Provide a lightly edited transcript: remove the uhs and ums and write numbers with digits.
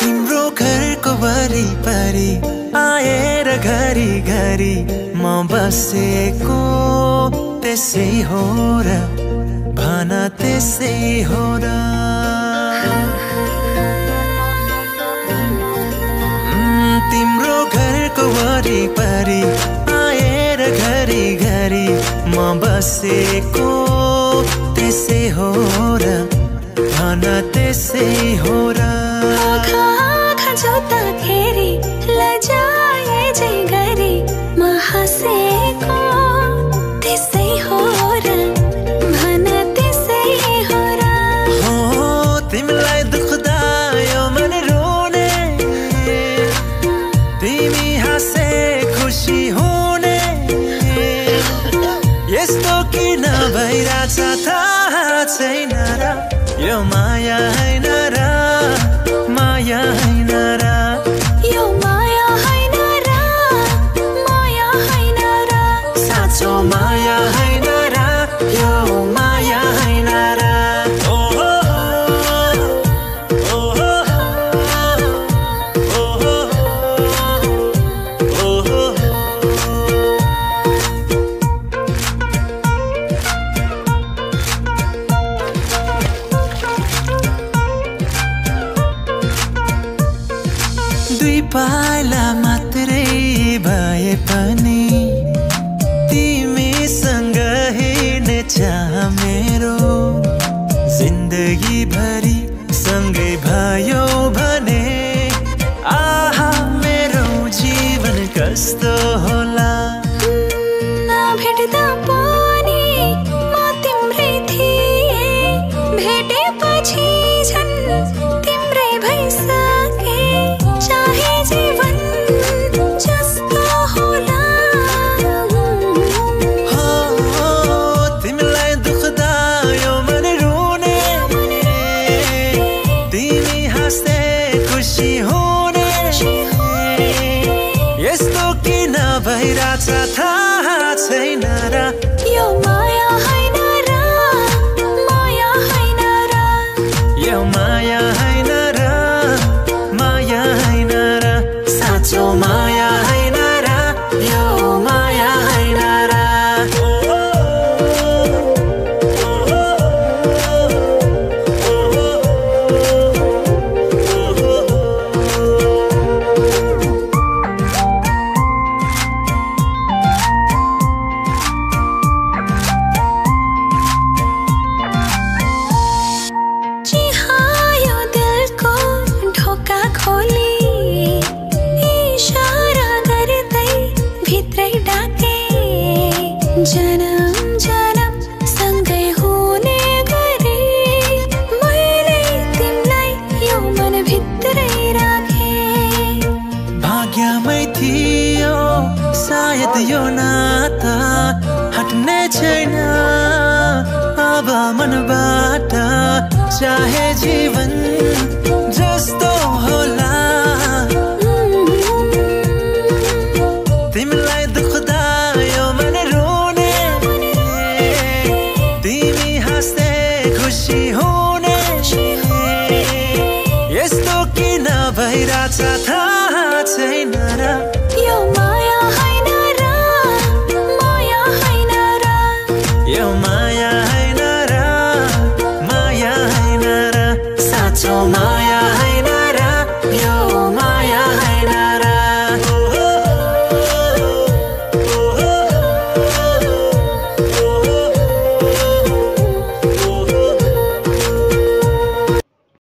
तिम्रो घरको वरिपरि आएर घरी घरी म बसेको त्यसै हो र भन त्यसै हो र तिम्रो घरको वरिपरि आएर घरी घरी म बसेको त्यसै हो र भन त्यसै हो र जोत्दाखेरि लजाए जै गरी म हाँसेको त्यसै हो र भन त्यसै हो र हो तिमीलाई दुख्दा यो मन रोने तिमी हाँसे खुसी हुने यस्तो किन भइरहेछ थाहा छैन र यो माया हैन र माया हैन र यो माया हैन र माया हैन र साँचो माया हैन र यो माया हैन र दुई पाइला मात्रै भए पनि तिमीसँग हिँड्ने चाह मेरो जिन्दगी भरि सँगै भयो भने आहा मेरो जीवन कस्तो होला भेट्दा पनि म तिम्रै थिएँ भेटेपछि झन् तिम्रै भइसके चाहे जीवन जस्तो होला हो तिमीलाई दुख्दा यो मन रोने तिमी हाँस्दै खुसी हुने यस्तो किन भइरहेछ थाहा छैन र यो माया हैन र माया हैन र यो माया हैन र माया हैन र साँचो माया हैन र यो माया हैन र जनम जनम सँगै हुने गरी मैले तिमीलाई यो मन भित्रै राखे भाग्यमै थियो सायद यो नाता हट्ने छैन अब मनबाट चाहे जीवन जस्तो होला तिमीलाई दुख्दा यो मन रोने तिमी हाँस्दै खुसी हुने यस्तो किन भइरहेछ